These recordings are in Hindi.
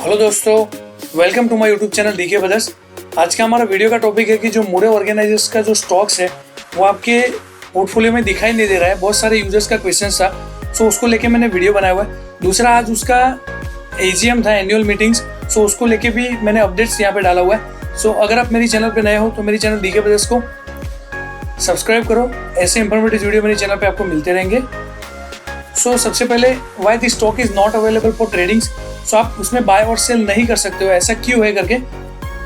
हेलो दोस्तों, welcome to my YouTube channel DK brothers. आज का हमारा वीडियो का टॉपिक है कि जो मुरे ऑर्गेनाइजर्स का जो स्टॉक्स है वो आपके पोर्टफोलियो में दिखाई नहीं दे रहा है। बहुत सारे यूजर्स का क्वेश्चन था, सो उसको लेके मैंने वीडियो बनाया हुआ है। दूसरा, आज उसका एजीएम था, एनुअल मीटिंग्स, सो उसको लेके भी मैंने अपडेट्स यहाँ पे डाला हुआ है। सो अगर आप मेरी चैनल पे नए हो तो मेरी चैनल डीके ब्रदर्स को सब्सक्राइब करो, ऐसे इंफॉर्मेटिव वीडियो मेरे चैनल पे आपको मिलते रहेंगे। सो सबसे पहले, why the stock is not available for tradings. So आप उसमें बाय और सेल नहीं कर सकते हो, ऐसा क्यों है करके।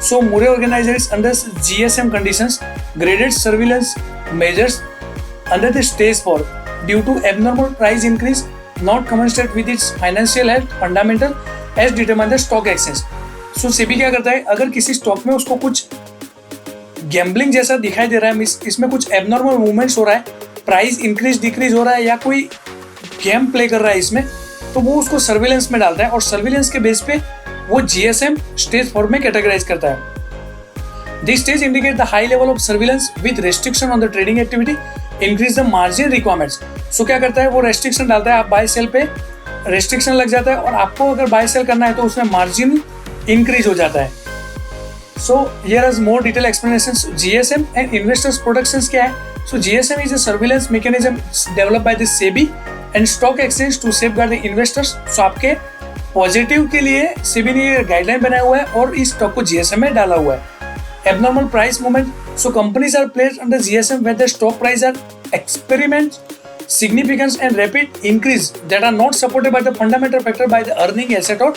So more organisers under GSM conditions graded surveillance measures under the stage for due to abnormal price increase not commensurate with its financial health fundamental as determine the stock exchange. So SEBI क्या करता है, अगर किसी स्टॉक में उसको कुछ गैम्बलिंग जैसा दिखाई दे रहा है, इसमें कुछ एबनॉर्मल मूवमेंट्स हो रहा है, प्राइस इंक्रीज डिक्रीज हो रहा है या कोई गेम प्ले कर रहा है इसमें, तो वो उसको सर्विलेंस में डालता है और सर्विलेंस के बेस पे वो जीएसएम स्टेज 4 में कैटेगराइज करता है। This stage indicate the high level of surveillance with restriction on the trading activity increase the margin requirements. So क्या करता है, वो रेस्ट्रिक्शन डालता है, आप बाय सेल पे रेस्ट्रिक्शन लग जाता है और आपको अगर बाय सेल करना है तो उसमें मार्जिन इंक्रीज हो जाता है। So here is more detail explanations. GSM and investors protections क्या है। So GSM is a surveillance mechanism developed by the SEBI and stock exchange to safeguard the investors. So आपके पॉजिटिव के लिए सेबी ने ये गाइडलाइन बनाया हुआ है और इस स्टॉक को जीएसएम में डाला हुआ है। Abnormal price movement. So companies are placed under GSM when the stock price are experiment significance and rapid increase that are not supported by the fundamental factor by the earning asset or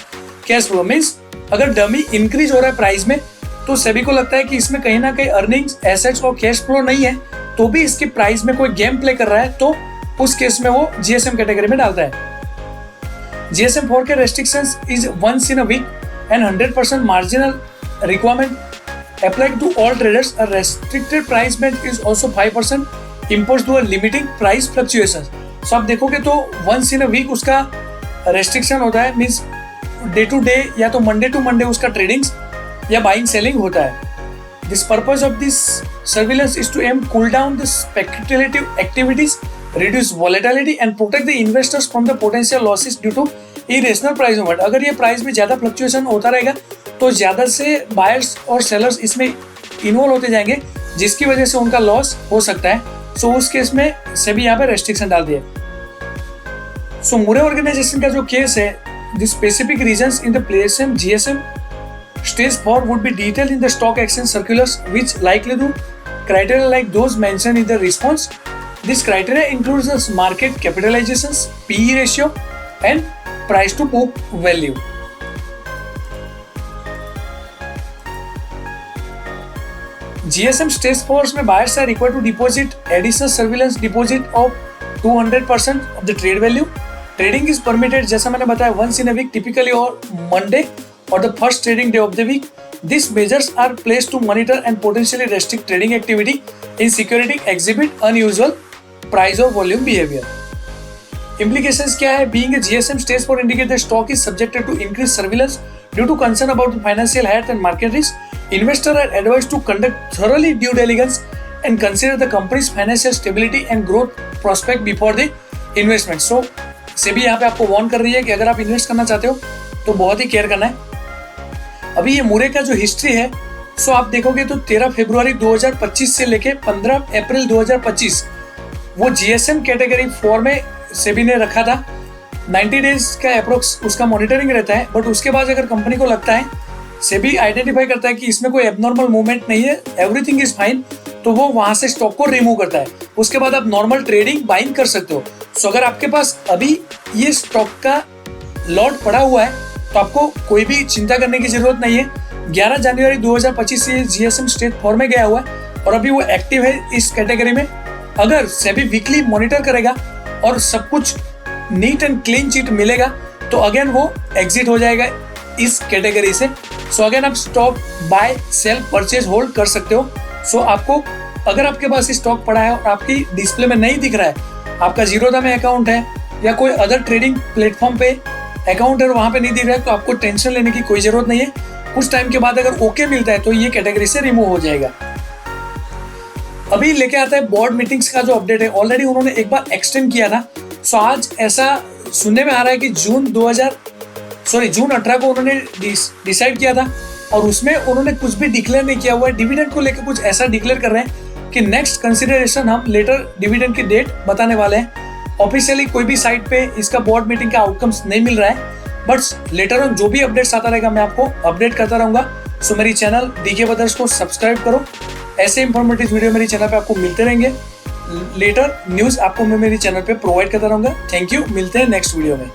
cash flow। Means अगर डमी इंक्रीज हो रहा है प्राइस में तो सभी को लगता है कि इसमें कहीं ना कहीं अर्निंग्स, एसेट्स और कैश फ्लो नहीं है, तो भी इसके प्राइस में कोई गेम प्ले कर रहा है, तो उस केस में वो जीएसएम कैटेगरी में डालता है। जीएसएम 4 के restrictions is once in a week and 100% marginal requirement applied to all traders. A restricted price band is also 5% imposed to a limiting price fluctuations। सो आप देखोगे तो वंस इन अ वीक उसका रेस्ट्रिक्शन होता है, मीन्स डे टू डे या तो मंडे टू मंडे उसका ट्रेडिंग्स या बाइंग सेलिंग होता है। This purpose of this surveillance is to aim cool down the speculative activities, reduce volatility and protect the investors from the potential losses due to irrational price movement। अगर ये प्राइस में ज़्यादा फ्लक्चुएशन होता रहेगा तो ज़्यादा से बायर्स और सेलर्स इसमें इन्वॉल्व होते जाएंगे, जिसकी वजह से उनका लॉस हो सकता है। सो उस केस में सभी यहाँ पे रेस्ट्रिक्शन डाल दिए। सो मुरे ऑर्गेनाइजेशन का जो केस है, the specific reasons in the placement GSM stage 4 would be detailed in the stock exchange circulars which likely do criteria like those mentioned in the response। This criteria includes the market capitalizations, PE ratio and price to book value। GSM stage 4 में buyers are required to deposit additional surveillance deposit of 200% of the trade value। Trading is permitted, जैसा मैंने बताया, once in a week, typically on Monday or the first trading day of the week। These measures are placed to monitor and potentially restrict trading activity in security exhibit unusual price or volume behavior। Implications क्या है? Being a GSM stage 4 indicate the stock is subjected to increased surveillance due to concern about the financial health and market risk। Investors are advised to conduct thoroughly due diligence and consider the company's financial stability and growth prospect before the investment। So SEBI यहाँ पे आपको वार्न कर रही है कि अगर आप इन्वेस्ट करना चाहते हो तो बहुत ही केयर करना है। अभी ये मुरे का जो हिस्ट्री है, सो आप देखोगे तो 13 फरवरी 2025 से लेके 15 अप्रैल 2025 वो जीएसएम कैटेगरी 4 में सेबी ने रखा था। 90 डेज का अप्रोक्स उसका मॉनिटरिंग रहता है, बट उसके बाद अगर कंपनी को लगता है, सेबी आइडेंटिफाई करता है कि इसमें कोई एबनॉर्मल मूवमेंट नहीं है, एवरीथिंग इज फाइन, तो वो वहां से स्टॉक को रिमूव करता है। उसके बाद आप नॉर्मल ट्रेडिंग बाइंग कर सकते हो। सो अगर आपके पास अभी ये स्टॉक का लॉट पड़ा हुआ है तो आपको कोई भी चिंता करने की जरूरत नहीं है। 11 जनवरी 2025 से जीएसएम स्टेज 4 में गया हुआ है और अभी वो एक्टिव है इस कैटेगरी में। अगर सेबी वीकली मॉनिटर करेगा और सब कुछ नीट एंड क्लीन चिट मिलेगा तो अगेन वो एग्जिट हो जाएगा इस कैटेगरी से। सो अगेन आप stock buy sell purchase hold कर सकते हो। सो आपको अगर आपके पास स्टॉक पड़ा है और आपकी डिस्प्ले में नहीं दिख रहा है, आपका जीरोधा में अकाउंट है या कोई अदर ट्रेडिंग प्लेटफॉर्म पे अकाउंट है, वहां पे नहीं दिख रहा है, तो आपको टेंशन लेने की कोई जरूरत नहीं है। कुछ टाइम के बाद अगर ओके मिलता है तो ये कैटेगरी से रिमूव हो जाएगा। अभी लेके आता है बोर्ड मीटिंग्स का जो अपडेट है। ऑलरेडी उन्होंने एक बार एक्सटेंड किया था, सो आज ऐसा सुनने में आ रहा है कि जून सॉरी जून 18 को उन्होंने डिसाइड किया था, और उसमें उन्होंने कुछ भी डिक्लेयर नहीं किया हुआ है। डिविडेंड को लेकर कुछ ऐसा डिक्लेयर कर रहे हैं कि नेक्स्ट कंसिडरेशन हम लेटर डिविडेंड की डेट बताने वाले हैं। ऑफिशियली कोई भी साइट पे इसका बोर्ड मीटिंग का आउटकम्स नहीं मिल रहा है, बट लेटर ऑन जो भी अपडेट्स आता रहेगा मैं आपको अपडेट करता रहूंगा। सो मेरी चैनल डीके ब्रदर्स को सब्सक्राइब करो, ऐसे इंफॉर्मेटिव वीडियो मेरी चैनल पे आपको मिलते रहेंगे। लेटर न्यूज आपको मैं मेरी चैनल पे प्रोवाइड करता रहूंगा। थैंक यू, मिलते हैं नेक्स्ट वीडियो में।